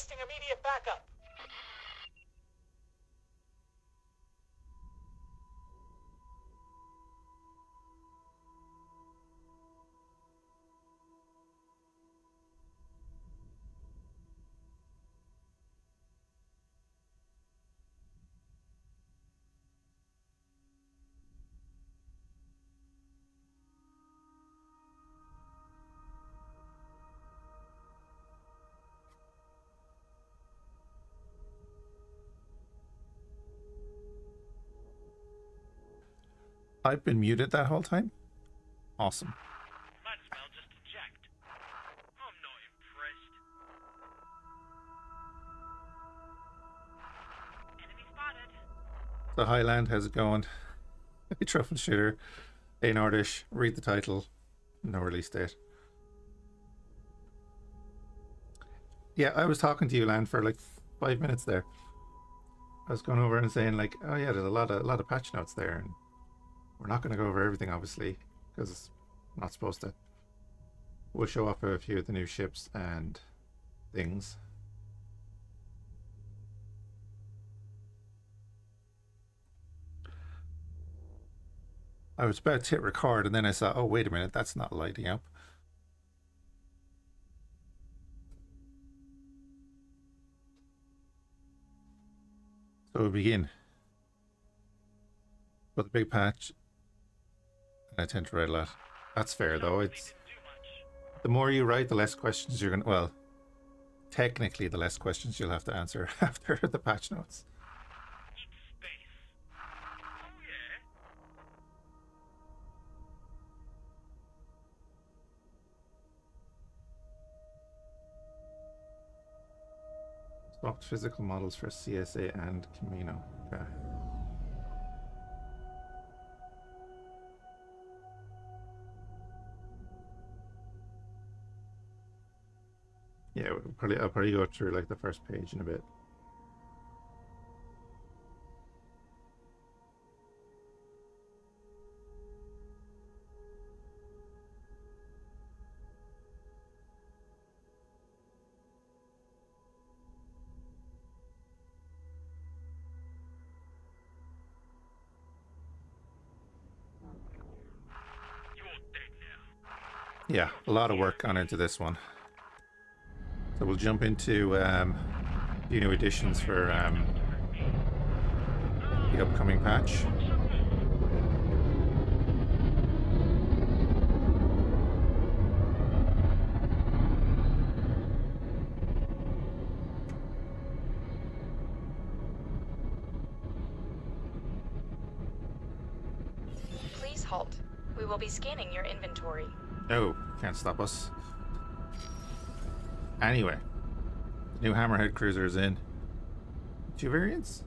Requesting immediate backup. I've been muted that whole time? Awesome. Might as well just eject. I'm not impressed. Enemy spotted. The Highland, how's it going? A troubleshooter. A Nordish, read the title. No release date. Yeah, I was talking to you, Land, for like 5 minutes there. I was going over and saying like, oh yeah, there's a lot of patch notes there, and we're not going to go over everything, obviously, because I'm not supposed to. We'll show off a few of the new ships and things. I was about to hit record, and then I saw, oh, wait a minute, that's not lighting up. So we begin. With a big patch. And I tend to write a lot. That's fair, though. It's the more you write, the less questions you're gonna. Well, technically, the less questions you'll have to answer after the patch notes. Swapped physical models for CSA and Camino. Okay. Yeah, I'll probably go through like the first page in a bit. Yeah, a lot of work gone into this one. So we'll jump into a few new additions for the upcoming patch. Please halt. We will be scanning your inventory. Oh, can't stop us. Anyway, new Hammerhead cruiser is in. 2 variants?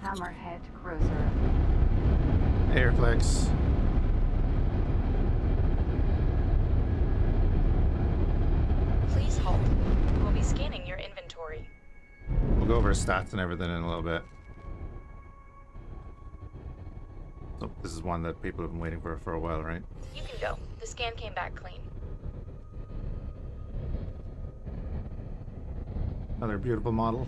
Hammerhead cruiser. Airflex. Please halt. We'll be scanning your inventory. We'll go over stats and everything in a little bit. So this is one that people have been waiting for a while, right? You can go. The scan came back clean. Another beautiful model.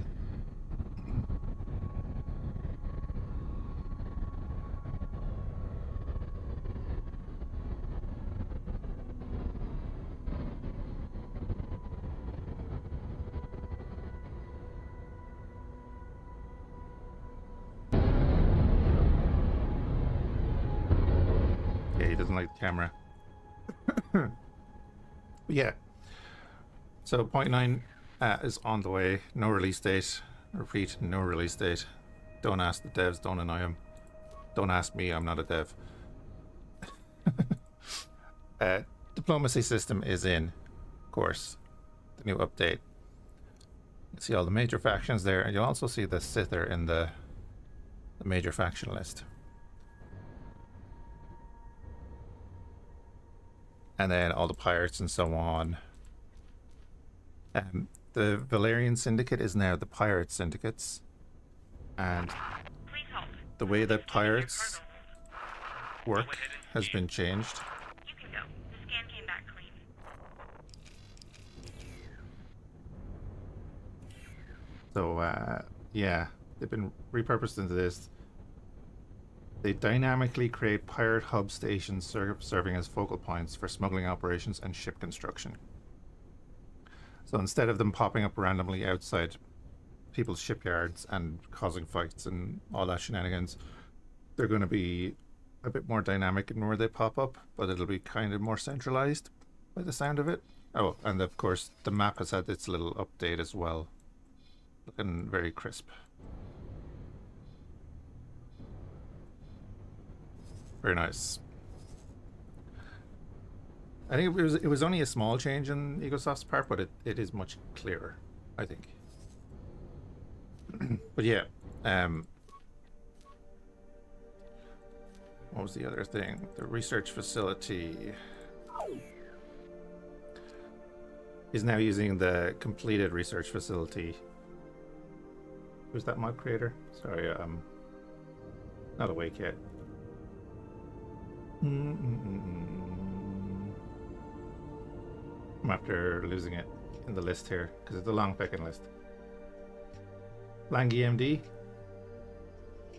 Yeah, he doesn't like the camera. Yeah. So 0.9 is on the way. No release date. Repeat, no release date. Don't ask the devs, don't annoy them. Don't ask me, I'm not a dev. Diplomacy system is in, of course. The new update. You see all the major factions there, and you'll also see the Sither in the major faction list. And then all the pirates and so on. the Valerian Syndicate is now the Pirate Syndicates. And Please hold. the way that Scanning your pirates cargo hold. work Go ahead and has see. been changed. You can go. The scan came back clean. So, yeah, they've been repurposed into this. They dynamically create pirate hub stations serving as focal points for smuggling operations and ship construction. So instead of them popping up randomly outside people's shipyards and causing fights and all that shenanigans, they're going to be a bit more dynamic in where they pop up, but it'll be kind of more centralized by the sound of it. Oh, and of course the map has had its little update as well. Looking very crisp. Very nice. I think it was only a small change in Ecosoft's part, but it is much clearer, I think. But yeah, what was the other thing? The research facility is now using the completed research facility. Who's that mod creator? Sorry, not awake yet. I'm after losing it in the list here because it's a long pecking list. Lang EMD.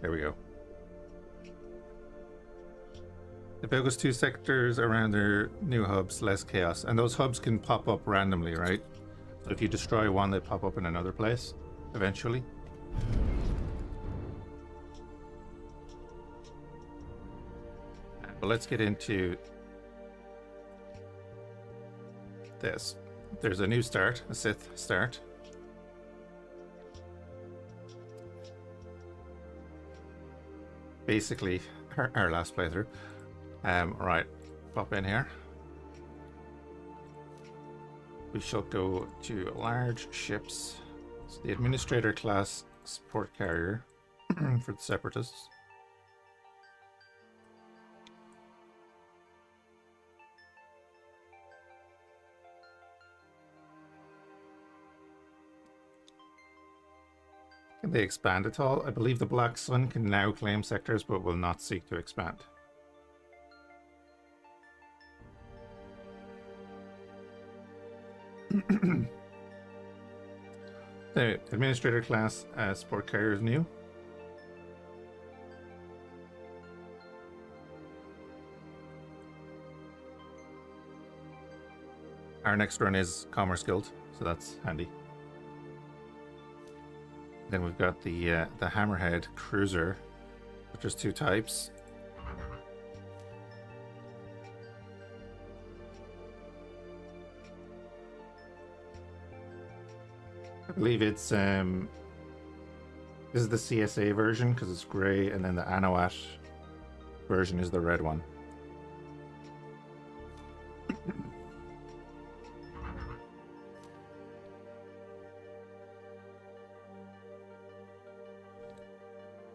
There we go. The focus 2 sectors around their new hubs, less chaos, and those hubs can pop up randomly, right? So if you destroy one, they pop up in another place eventually. But let's get into this. There's a new start, a Sith start. Basically, our last playthrough. Right, pop in here. We shall go to large ships. It's the Administrator class support carrier for the Separatists. Can they expand at all? I believe the Black Sun can now claim sectors, but will not seek to expand. The Administrator class support carrier is new. Our next run is Commerce Guild, so that's handy. Then we've got the Hammerhead Cruiser, which is 2 types. I believe it's this is the CSA version because it's grey, and then the Anowat version is the red one.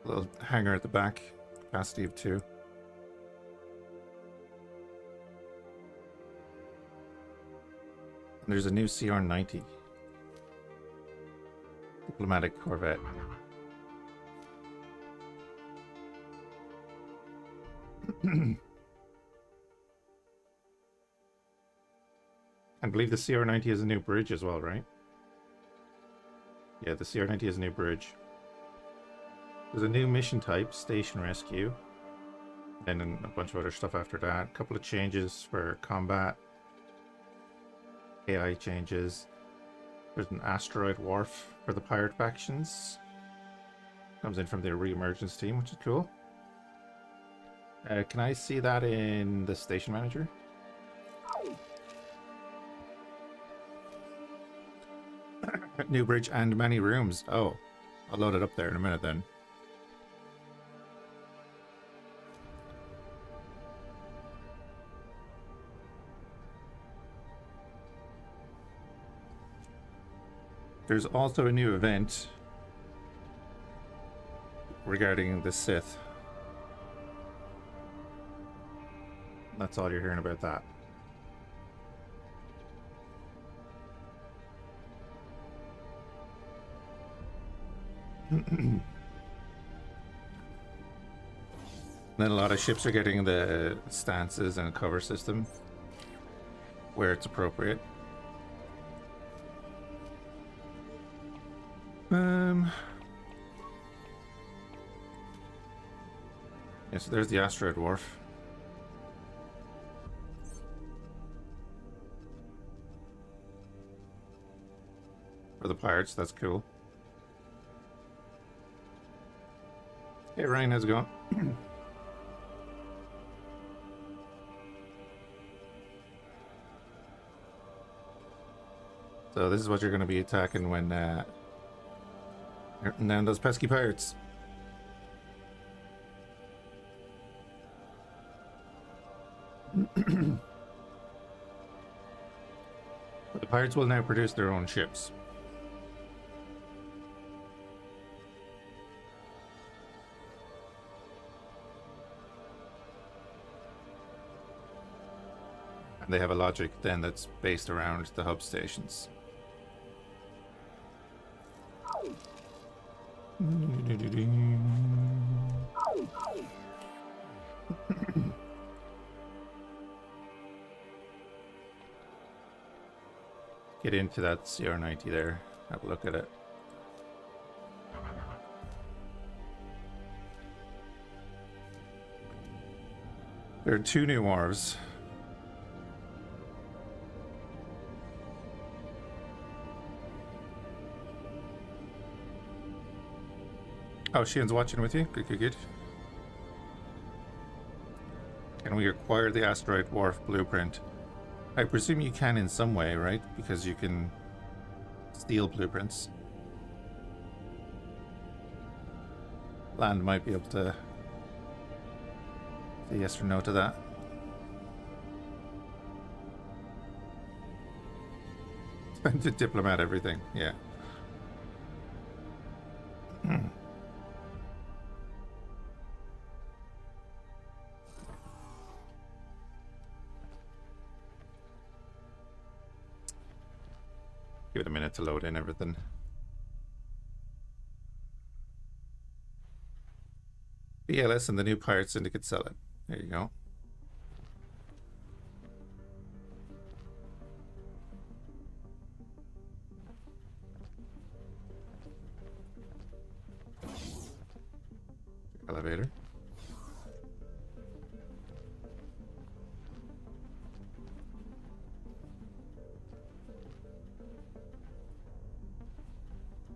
Little hangar at the back, capacity of 2. And there's a new CR-90 diplomatic corvette. I believe the CR-90 has a new bridge as well, right? Yeah, the CR-90 has a new bridge. There's a new mission type, Station Rescue, and then a bunch of other stuff after that. A couple of changes for combat, AI changes. There's an asteroid wharf for the pirate factions. Comes in from the re-emergence team, which is cool. Can I see that in the station manager? New bridge and many rooms. Oh, I'll load it up there in a minute then. There's also a new event regarding the Sith. That's all you're hearing about that. Then a lot of ships are getting the stances and cover system where it's appropriate. Yeah, so there's the asteroid wharf. For the pirates, that's cool. Hey Ryan, how's it going? So this is what you're going to be attacking when hunting down those pesky pirates. But the pirates will now produce their own ships. And they have a logic then that's based around the hub stations. Get into that CR90 there. Have a look at it. There are 2 new wharves. Oh, Sheen's watching with you? Good, good, good. Can we acquire the asteroid wharf blueprint? I presume you can in some way, right? Because you can steal blueprints. Land might be able to say yes or no to that. To diplomat everything, yeah. Give it a minute to load in everything. BLS and the new Pirate Syndicate sell it. There you go. Elevator.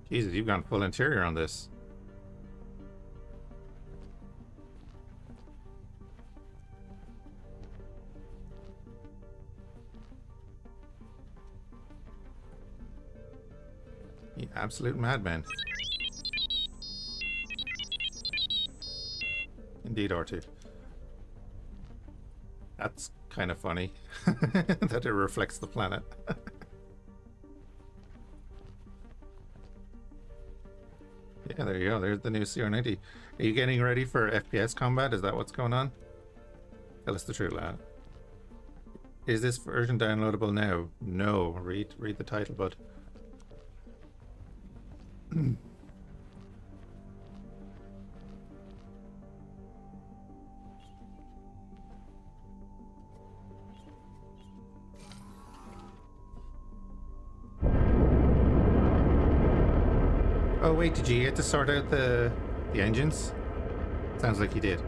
Jesus, you've gone full interior on this. You absolute madman. Indeed, R2. That's kind of funny that it reflects the planet. Yeah, there you go. There's the new CR90. Are you getting ready for FPS combat? Is that what's going on? Tell us the truth, lad. Is this version downloadable now? No. Read the title, bud. Oh wait, did you get to sort out the engines? Sounds like you did.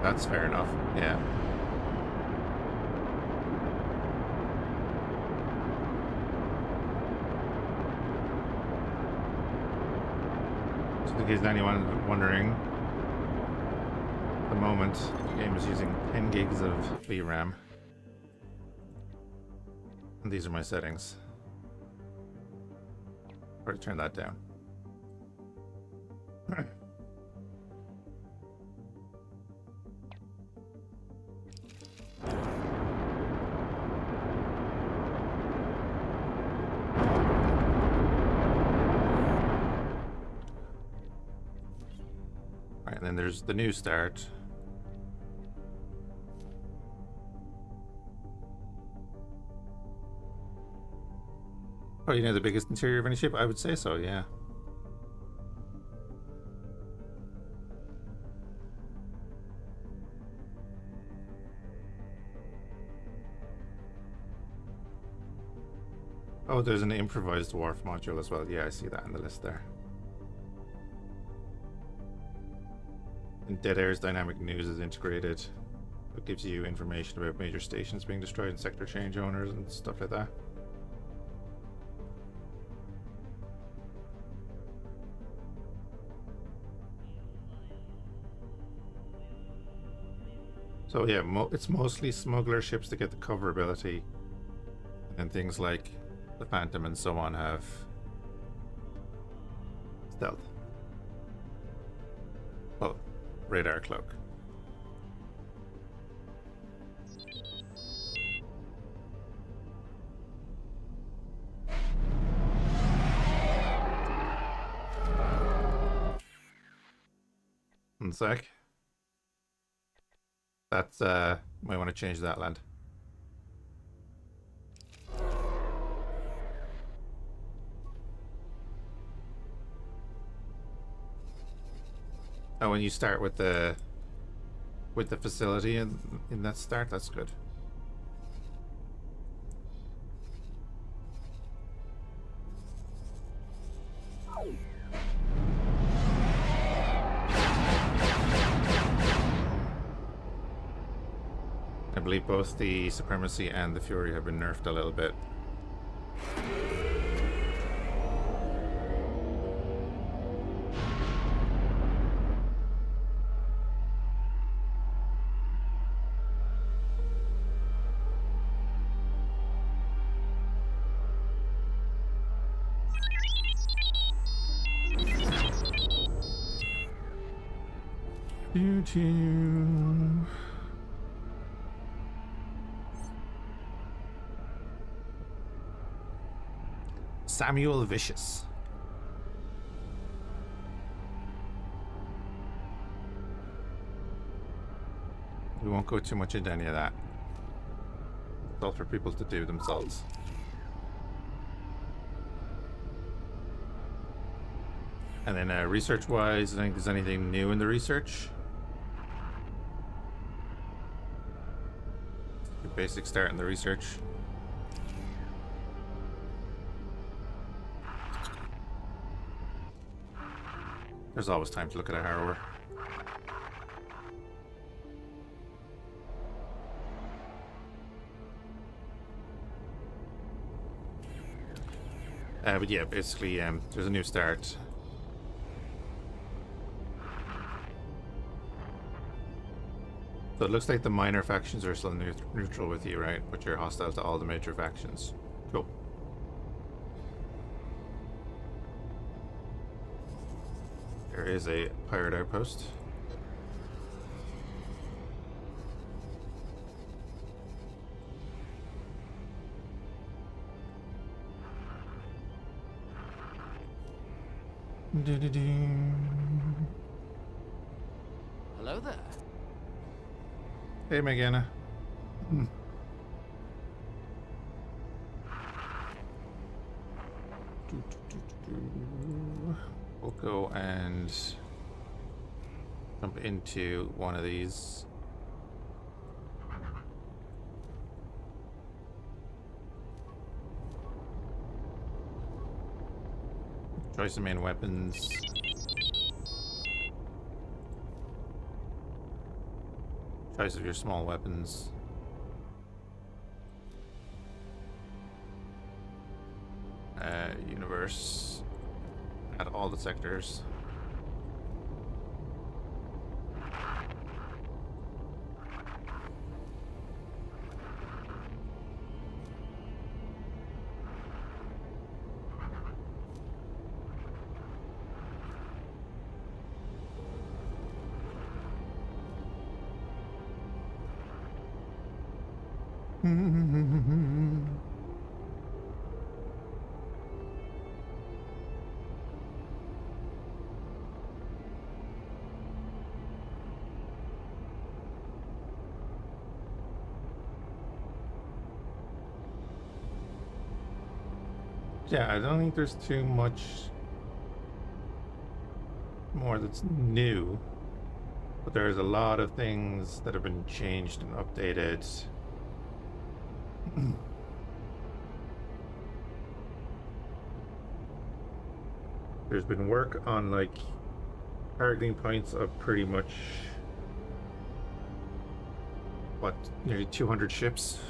That's fair enough, yeah. Just in case anyone wondering, at the moment the game is using 10 gigs of VRAM. And these are my settings. Already turn that down. there's the new start. Oh, you know the biggest interior of any ship? I would say so, yeah. Oh, there's an improvised wharf module as well. Yeah, I see that in the list there. And Dead Air's dynamic news is integrated. It gives you information about major stations being destroyed and sector change owners and stuff like that. So yeah, it's mostly smuggler ships that get the cover ability, and things like the Phantom and so on have stealth. Oh, radar cloak. One sec. That's might want to change that, land. Oh, when you start with the facility in that start, that's good. I believe both the Supremacy and the Fury have been nerfed a little bit. Samuel Vicious. We won't go too much into any of that. It's all for people to do themselves. And then research-wise, I think there's anything new in the research. Your basic start in the research. There's always time to look at a harrower. But yeah, basically, there's a new start. So it looks like the minor factions are still neutral with you, right? But you're hostile to all the major factions. Cool. There is a pirate outpost. Hello there. Hey, Megana. We'll go and jump into one of these. Choice of main weapons. Choice of your small weapons. Universe. At all the sectors. Yeah, I don't think there's too much more that's new, but there's a lot of things that have been changed and updated. There's been work on like targeting points of pretty much what, nearly 200 ships.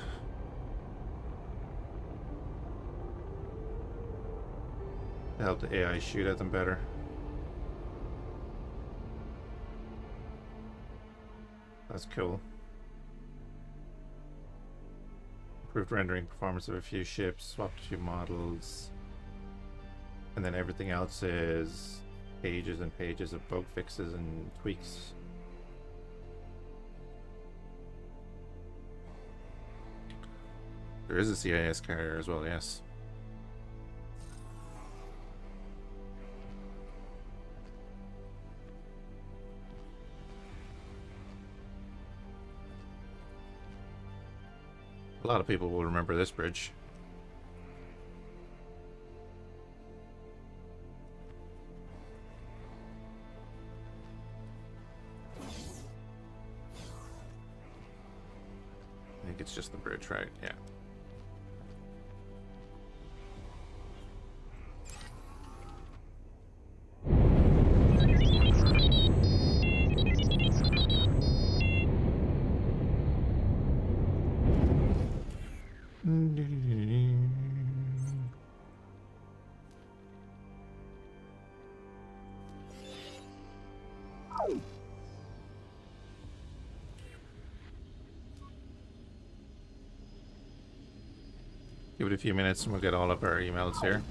To help the AI shoot at them better. That's cool. Improved rendering performance of a few ships, swapped a few models. And then everything else is pages and pages of bug fixes and tweaks. There is a CIS carrier as well, yes. A lot of people will remember this bridge. I think it's just the bridge, right? Yeah. Give it a few minutes and we'll get all of our emails here.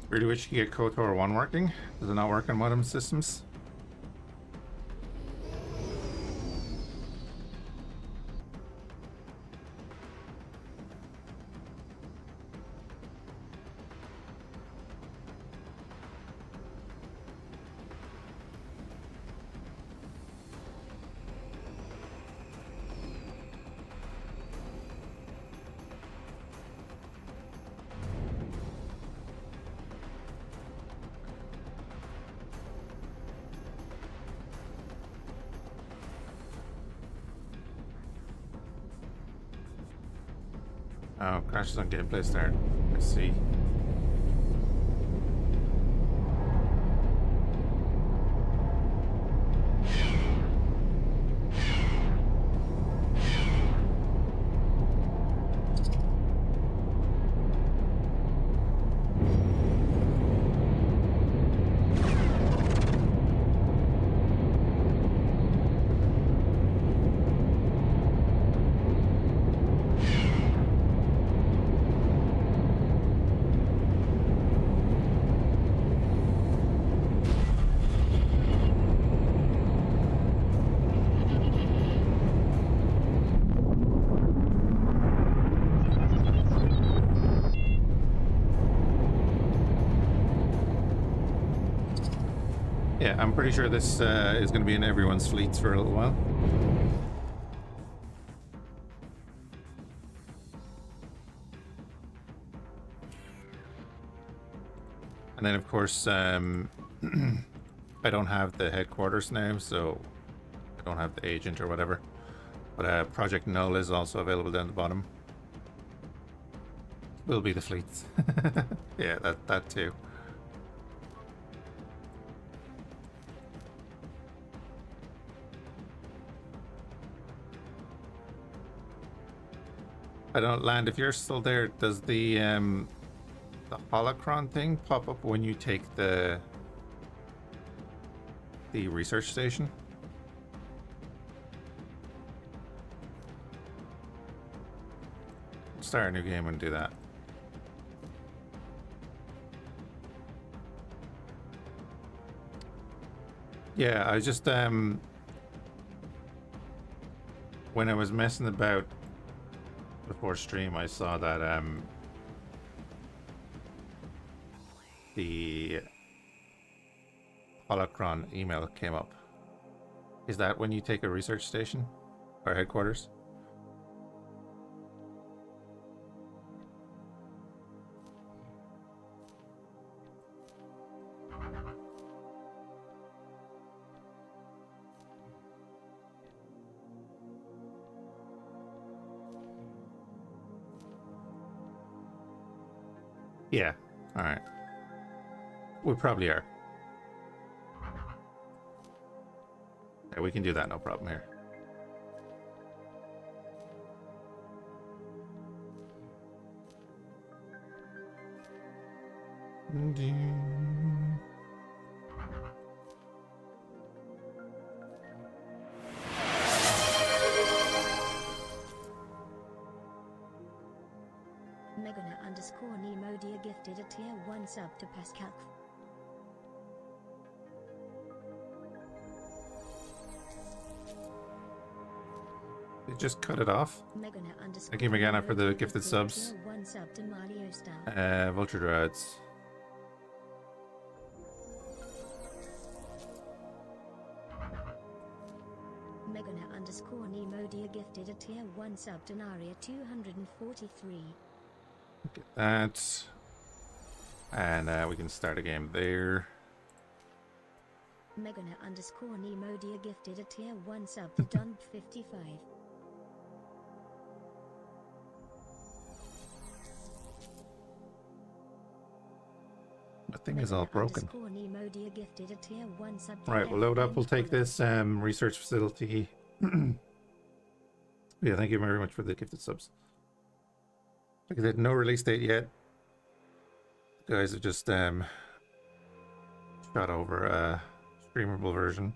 Really wish you could get KOTOR 1 working. Does it not work on modem systems? Oh, crashes on gameplay start. I see. Yeah, I'm pretty sure this is going to be in everyone's fleets for a little while. And then, of course, I don't have the headquarters now, so I don't have the agent or whatever. But Project Null is also available down the bottom. Will be the fleets. Yeah, that too. I don't land. If you're still there, does the holocron thing pop up when you take the research station? Start a new game and do that. Yeah, I just when I was messing about before stream, I saw that the holocron email came up, Is that when you take a research station or headquarters? Yeah. All right. We probably are. Yeah, we can do that, no problem here. Megana_Nemodia gifted a tier 1 sub to Pascal. They just cut it off. Thank you, Morgana, for the gifted subs. Vulture Dreads. Megana_Nemodia gifted a tier 1 sub to Naria 243. Look at that. And we can start a game there. Megana_Nemodia gifted a tier 1 sub to Dump 55. The thing is all broken. Nemodia gifted a tier 1 sub to Right, we'll load up. We'll take this research facility. Yeah, thank you very much for the gifted subs. Like I said, no release date yet. The guys have just shot over a streamable version.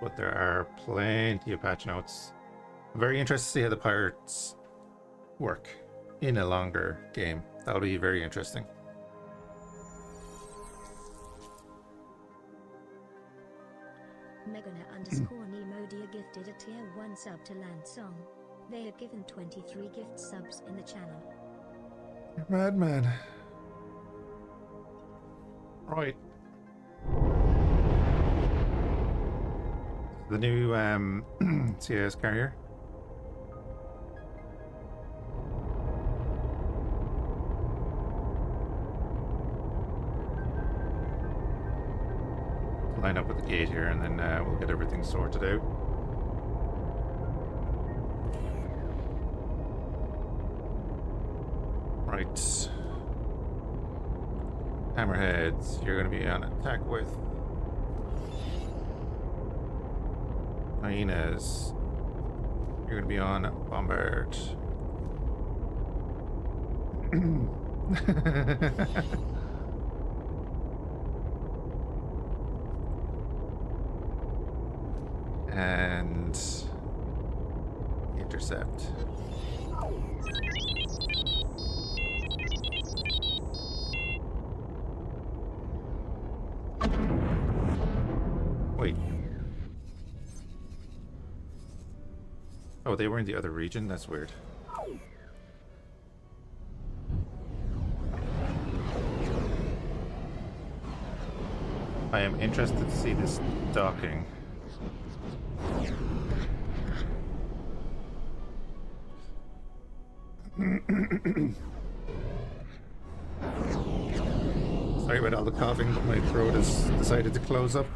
But there are plenty of patch notes. I'm very interested to see how the pirates work in a longer game. That'll be very interesting. Megana_Nemodia gifted a tier 1 sub to Landsong. They have given 23 gift subs in the channel. Madman. Right. The new CIS carrier. Line up with the gate here, and then we'll get everything sorted out. Right. Hammerheads, you're going to be on attack with. Hyenas, you're going to be on bombard. And intercept. Wait. Oh, they were in the other region? That's weird. I am interested to see this docking. Sorry about all the coughing, but my throat has decided to close up.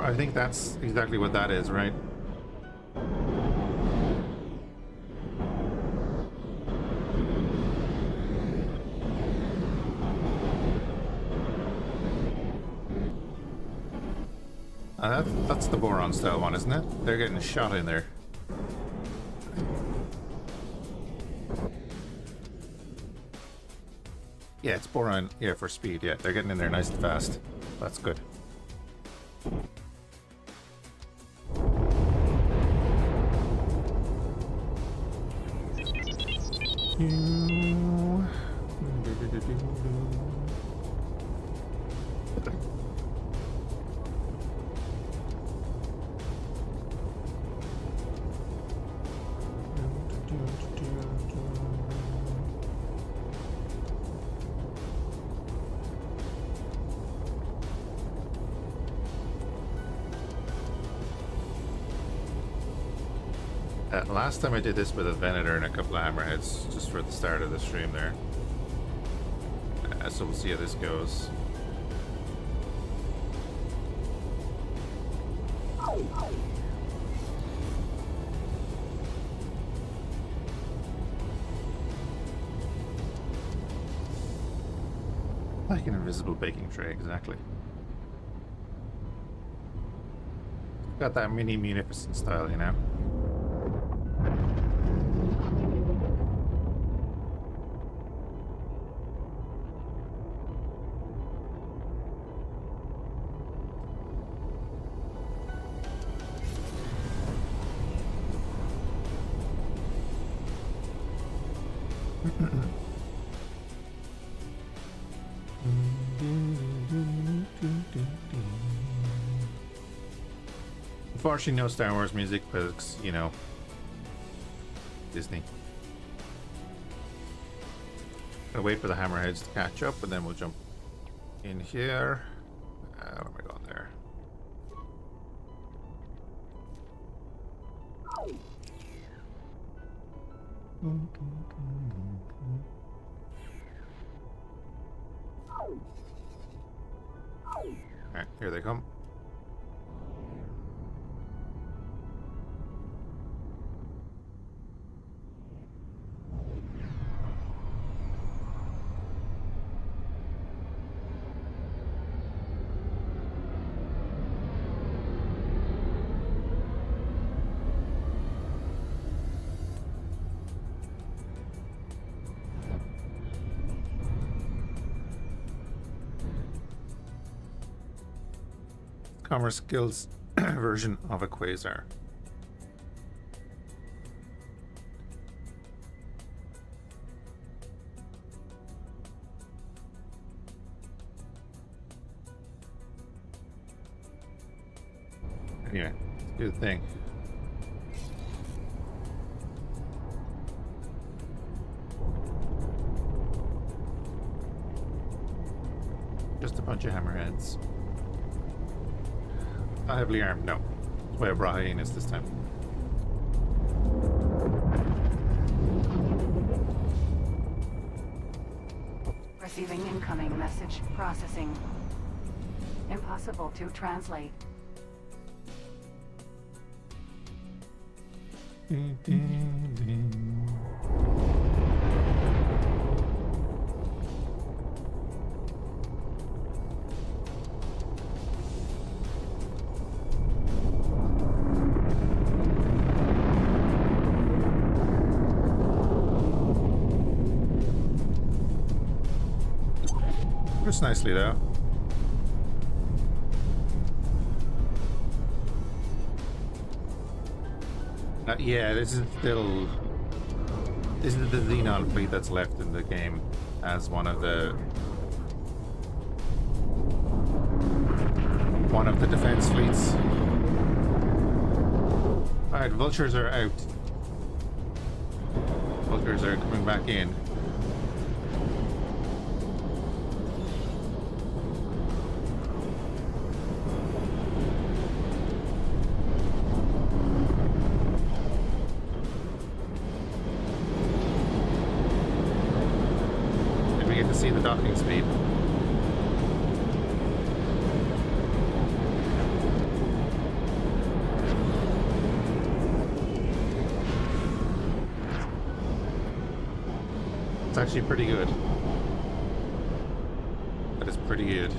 I think that's exactly what that is, right? That's the boron style one, isn't it? They're getting shot in there. Yeah, it's boron. Yeah, for speed. Yeah, they're getting in there nice and fast. That's good. Last time I did this with a Venator and a couple of hammerheads, just for the start of the stream there. So we'll see how this goes. Like an invisible baking tray, exactly. Got that mini munificent style, you know. Unfortunately, no Star Wars music because, you know, Disney. Gonna wait for the hammerheads to catch up and then we'll jump in here. Where am I going there? Alright, here they come. Commerce skills version of a quasar. Anyway, let's do the thing. Just a bunch of hammerheads. Not heavily armed, no. That's why I brought hyenas this time. Receiving incoming message processing. Impossible to translate. Works nicely though. Yeah, this is the Xenon fleet that's left in the game as one of the defense fleets. Alright, vultures are out. Vultures are coming back in. See the docking speed. It's actually pretty good. That is pretty good.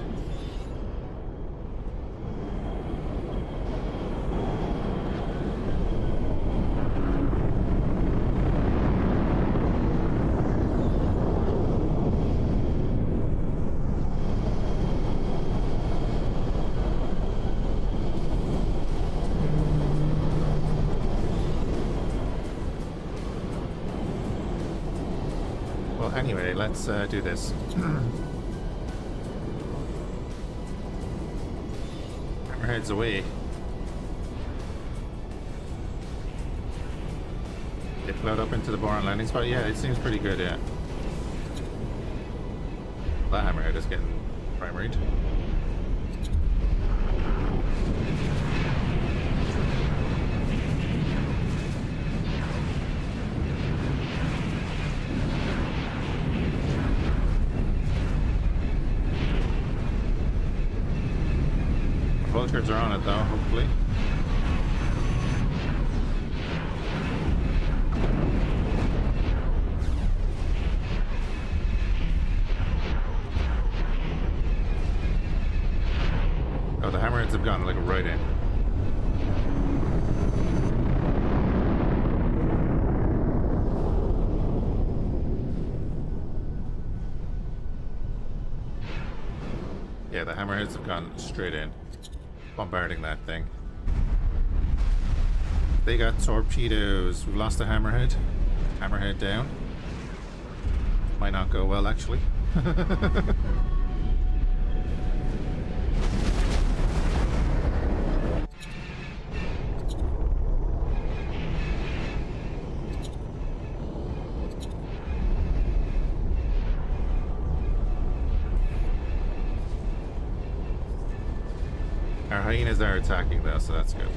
Anyway, let's do this. Hammerhead's away. They float up into the boron landing spot. Yeah, it seems pretty good, yeah. That hammerhead is getting primaried. Vultures are on it though, hopefully. Oh, the hammerheads have gone like right in. Yeah, the hammerheads have gone straight in. Bombarding that thing. They got torpedoes. We've lost a hammerhead. Hammerhead down. Might not go well, actually. Our hyenas are attacking though, so that's good.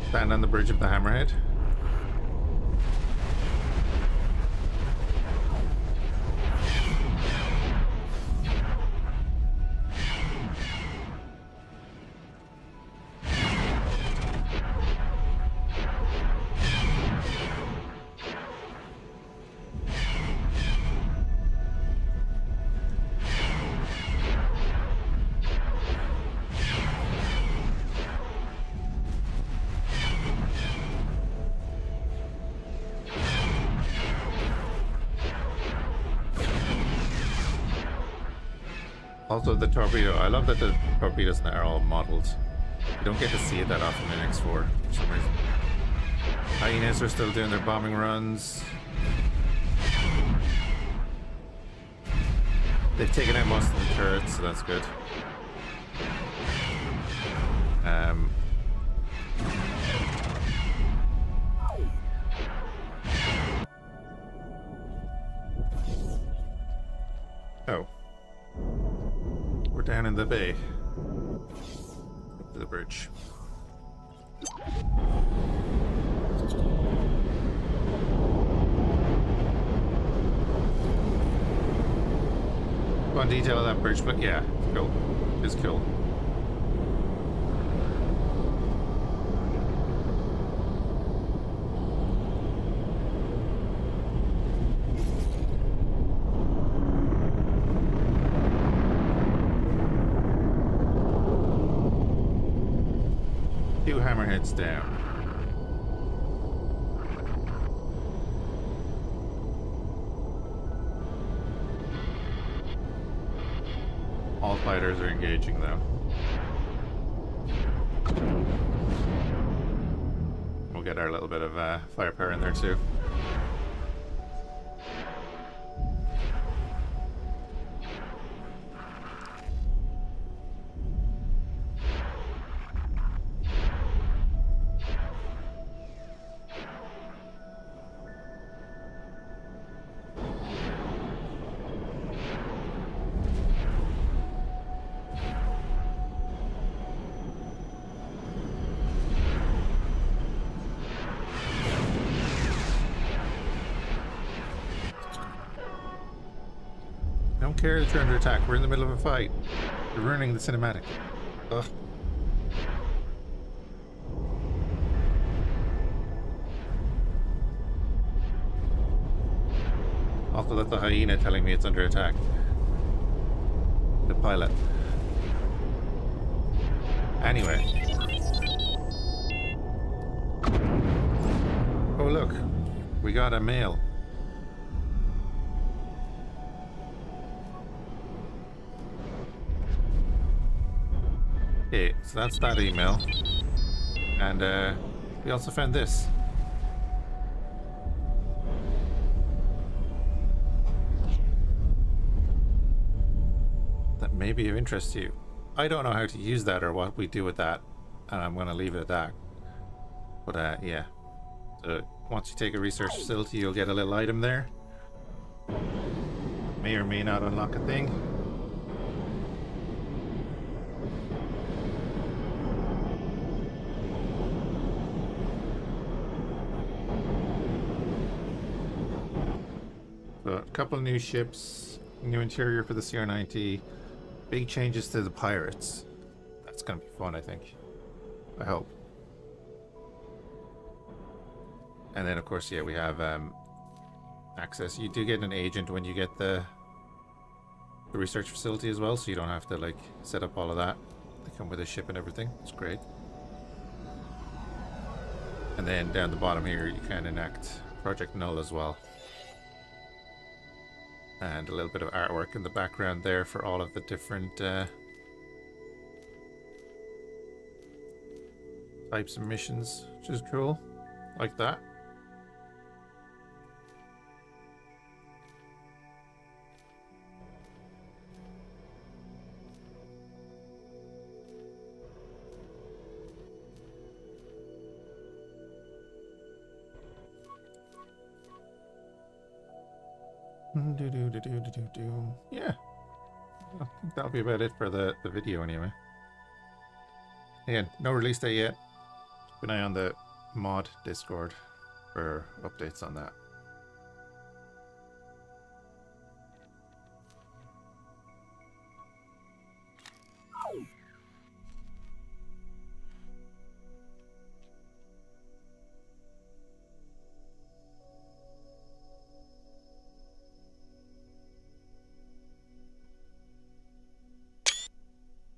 Stand on the bridge of the hammerhead. Also the torpedo, I love that the torpedoes are all modeled. You don't get to see it that often in X4 for some reason. Hyenas are still doing their bombing runs. They've taken out most of the turrets, so that's good. Oh. We're down in the bay. Up to the bridge. One detail of that bridge, but yeah, cool. It's cool. Two hammerheads down. All fighters are engaging though. We'll get our little bit of firepower in there too. Don't care that you're under attack. We're in the middle of a fight. You're ruining the cinematic. Ugh. Also, that's a hyena telling me it's under attack. The pilot. Anyway. Oh look, we got a mail. Okay, so that's that email. And we also found this. That may be of interest to you. I don't know how to use that or what we do with that, and I'm going to leave it at that. But yeah. So once you take a research facility, you'll get a little item there. May or may not unlock a thing. So a couple of new ships, new interior for the CR-90, big changes to the pirates. That's going to be fun, I think. I hope. And then, of course, yeah, we have access. You do get an agent when you get the research facility as well, so you don't have to, like, set up all of that. They come with a ship and everything. It's great. And then down the bottom here, you can enact Project Null as well. And a little bit of artwork in the background there for all of the different types of missions, which is cool. Like that. Yeah, I think that'll be about it for the video anyway. Again, no release date yet. Keep an eye on the mod Discord for updates on that.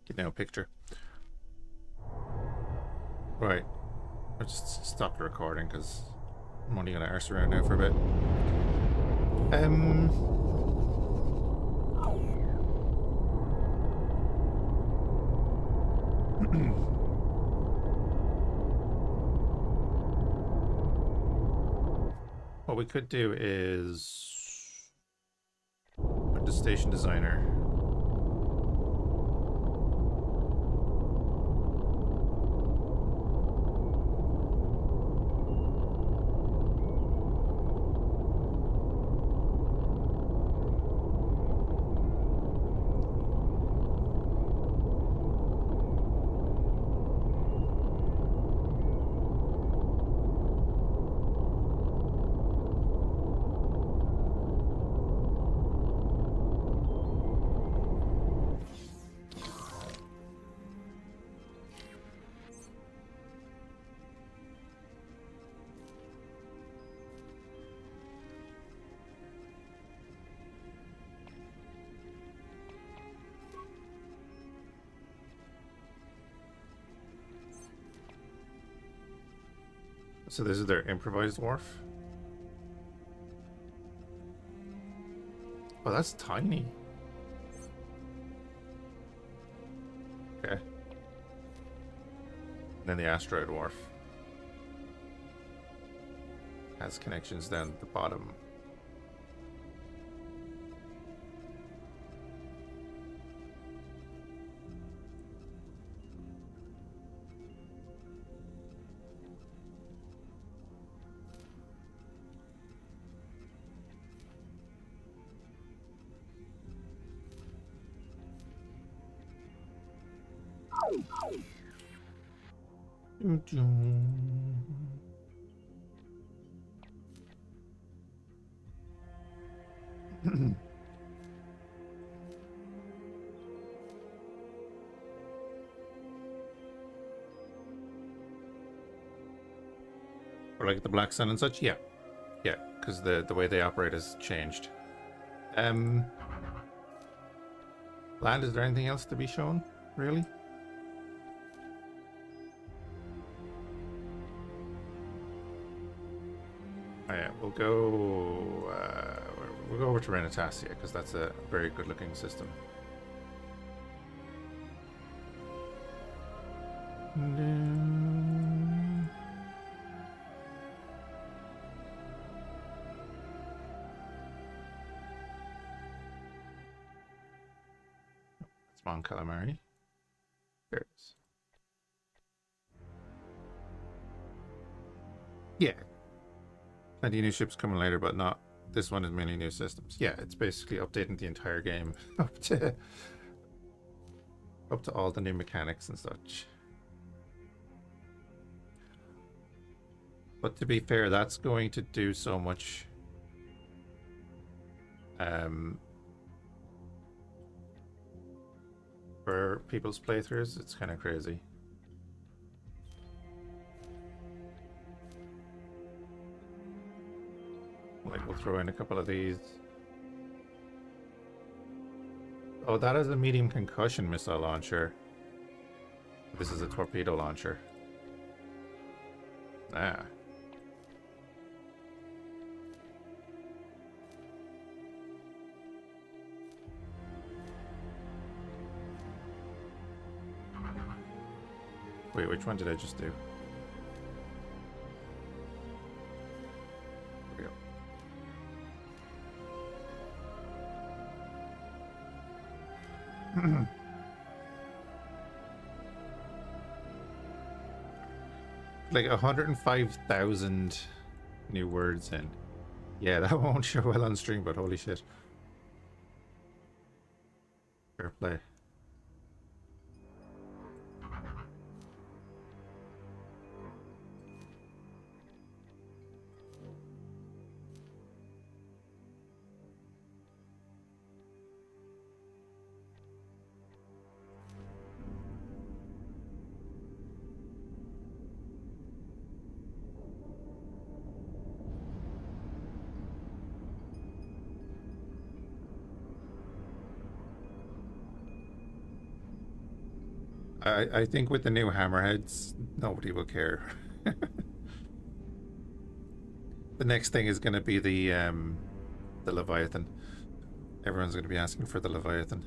Get now a picture. Right. I just stopped the recording because I'm only gonna arse around now for a bit. What we could do is put the station designer. So this is their improvised wharf. Oh, that's tiny. Okay. And then the asteroid wharf has connections down at the bottom. Or like the Black Sun and such? Yeah. Yeah, because the way they operate has changed. Land, is there anything else to be shown, really? Oh yeah, we'll go over to Renatasia because that's a very good looking system. It's Mon Calamari. There it is. Yeah. Plenty of new ships coming later, but not this one is mainly new systems. Yeah, it's basically updating the entire game up to all the new mechanics and such. But to be fair, that's going to do so much for people's playthroughs. It's kind of crazy. Like, we'll throw in a couple of these. Oh, that is a medium concussion missile launcher. This is a torpedo launcher. Ah. Wait, which one did I just do? There we go. Like 105,000 new words in. Yeah, that won't show well on stream, but holy shit. Fair play. I think with the new hammerheads, nobody will care. The next thing is going to be the Leviathan. Everyone's going to be asking for the Leviathan.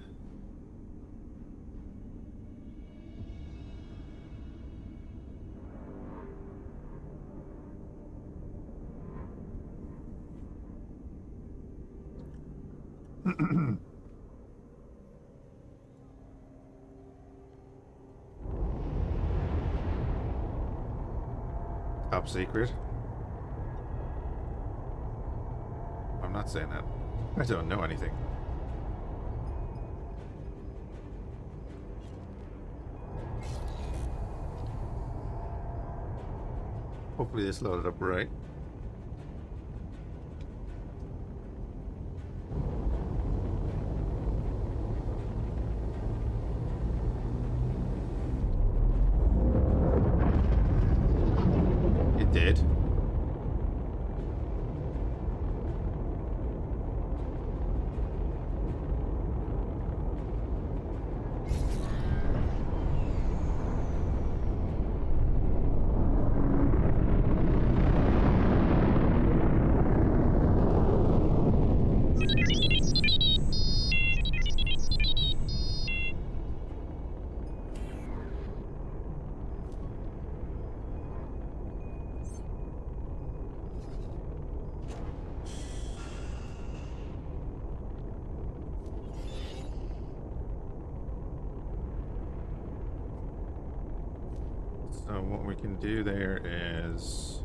Top secret? I'm not saying that. I don't know anything. Hopefully this loaded up right. It did. So what we can do there is...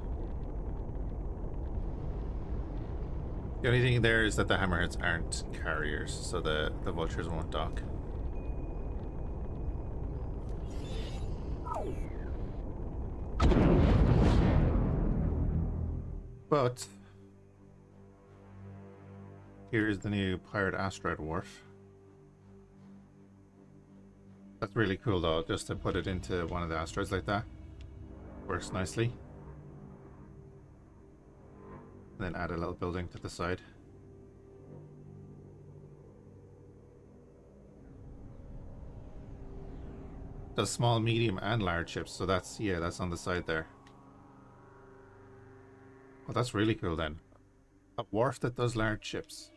The only thing there is that the hammerheads aren't carriers, so the vultures won't dock. But here is the new Pirate Asteroid Wharf. That's really cool though, just to put it into one of the asteroids like that. Works nicely. And then add a little building to the side. does small, medium, and large ships. So that's, yeah, that's on the side there. Oh, that's really cool then. A wharf that does large ships.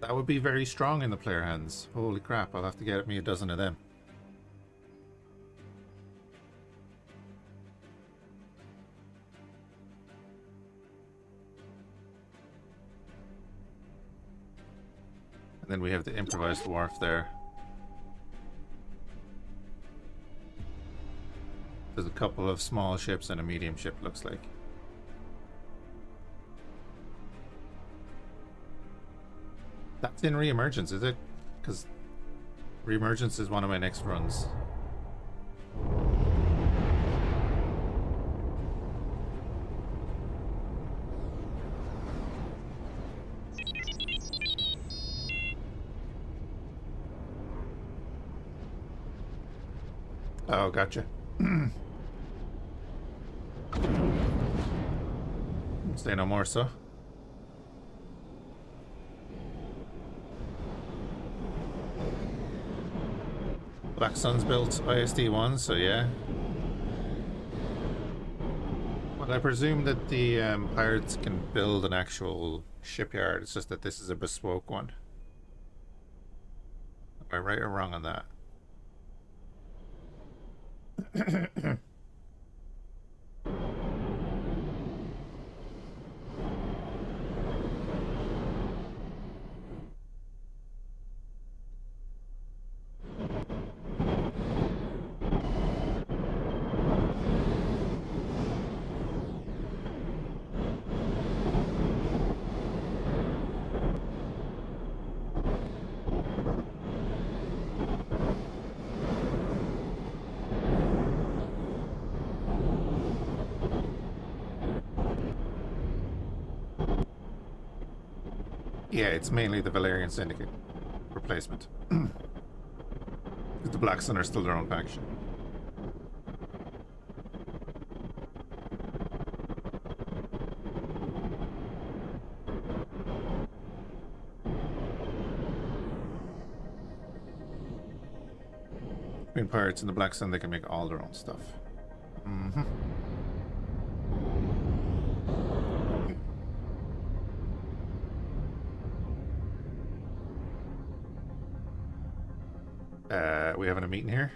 That would be very strong in the player hands. Holy crap, I'll have to get me a dozen of them. And then we have the improvised wharf there. There's a couple of small ships and a medium ship, looks like. That's in Reemergence, is it? Because Reemergence is one of my next runs. Oh, gotcha. Say no more, so. Black Sun's built ISD-1, so yeah. Well, I presume that the pirates can build an actual shipyard. It's just that this is a bespoke one. Am I right or wrong on that? Yeah, it's mainly the Valerian Syndicate replacement. The Black Sun are still their own faction. Between Pirates and the Black Sun, they can make all their own stuff. Mm-hmm. We having a meeting here?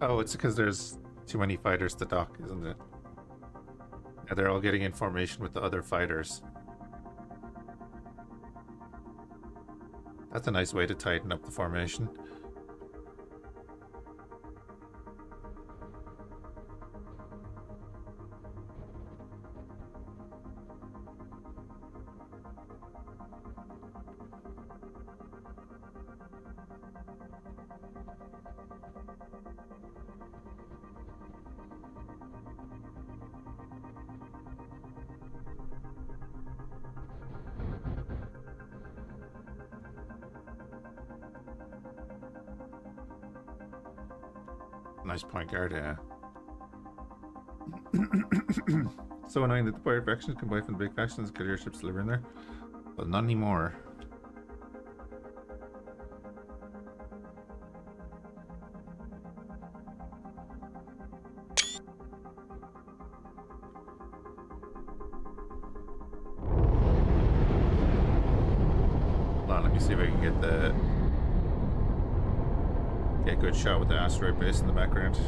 Oh, it's because there's too many fighters to dock, isn't it? Yeah, they're all getting in formation with the other fighters. That's a nice way to tighten up the formation. Nice point guard, yeah. So annoying that the pirate factions can buy from the big factions and kill your ships delivering there. Well, not anymore. Hold on, let me see if I can get the... Get a good shot with the asteroid base in the background.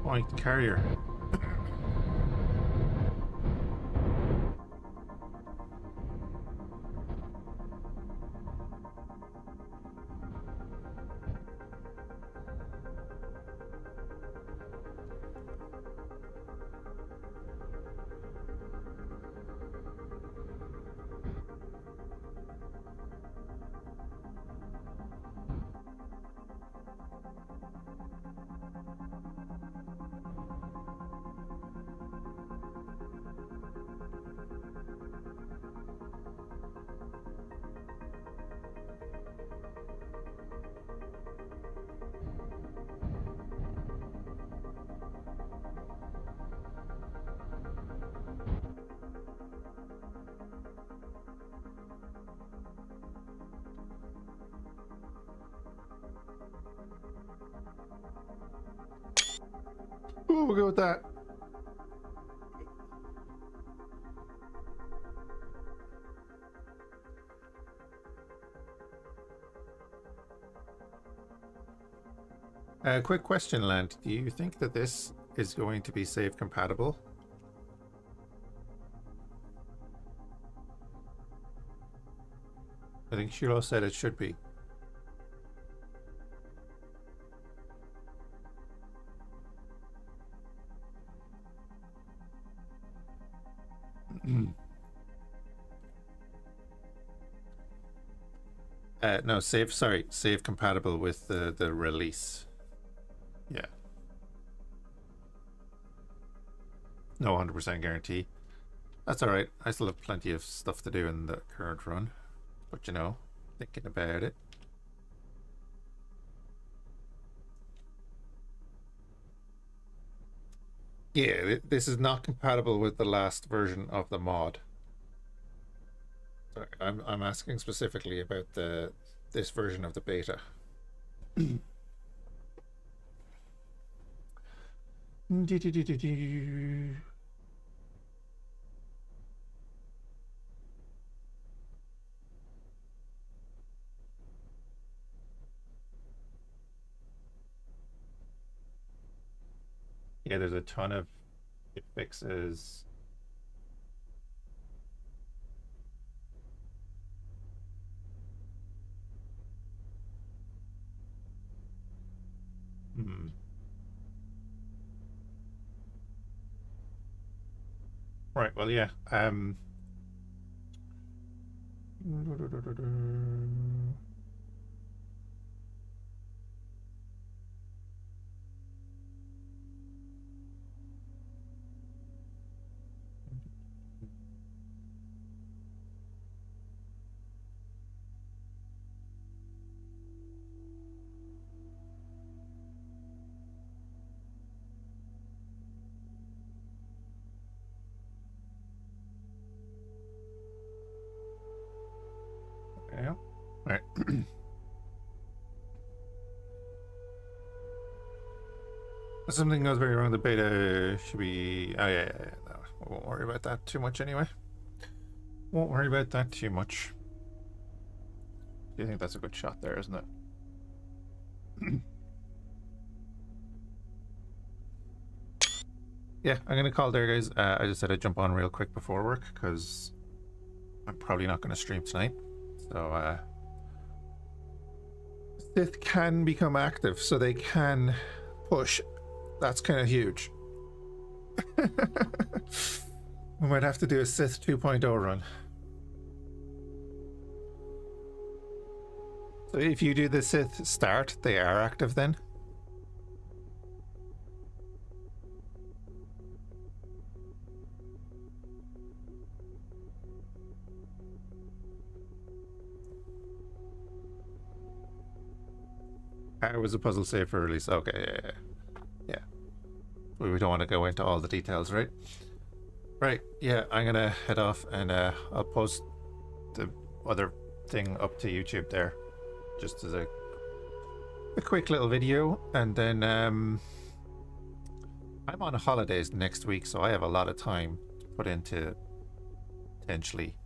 Point carrier. Ooh, we'll go with that. Quick question, Land. Do you think that this is going to be save compatible? I think Shiro said it should be. No, save compatible with the release. Yeah. No 100% guarantee. That's alright. I still have plenty of stuff to do in the current run. But you know, thinking about it. Yeah, this is not compatible with the last version of the mod. Sorry, I'm asking specifically about this version of the beta. Yeah, there's a ton of fixes. Right, well, yeah. Yeah. Right. Something goes very wrong. The beta should be. Oh yeah. No, we won't worry about that too much anyway. Won't worry about that too much. Do you think that's a good shot there, isn't it? Yeah, I'm gonna call there, guys. I just said I'd jump on real quick before work because I'm probably not gonna stream tonight. So Sith can become active, so they can push. That's kind of huge. We might have to do a Sith 2.0 run. So if you do the Sith start, they are active then? It was a puzzle save for release. Okay, yeah. We don't want to go into all the details, right? Right, yeah, I'm gonna head off and I'll post the other thing up to YouTube there. Just as a quick little video. And then I'm on holidays next week, so I have a lot of time to put into potentially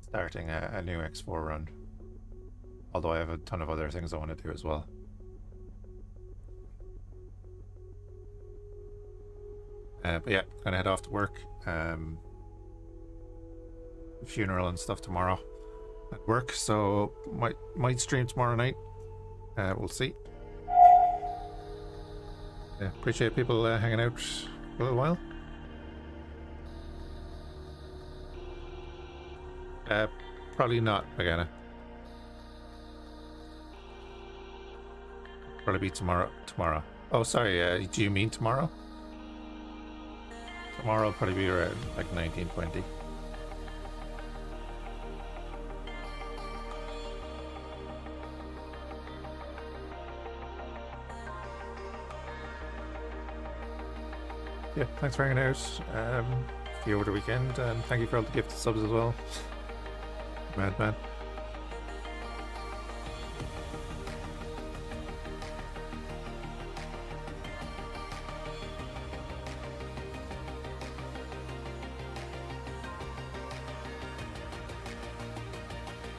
starting a new X4 run. Although I have a ton of other things I want to do as well. But yeah, gonna head off to work. Funeral and stuff tomorrow at work, so might stream tomorrow night. We'll see. Yeah, appreciate people hanging out a little while. Probably not, Magana. Probably be tomorrow. Oh, sorry, do you mean tomorrow? Tomorrow will probably be around like 1920. Yeah, thanks for hanging out. See you over the weekend, and thank you for all the gifted subs as well. Madman.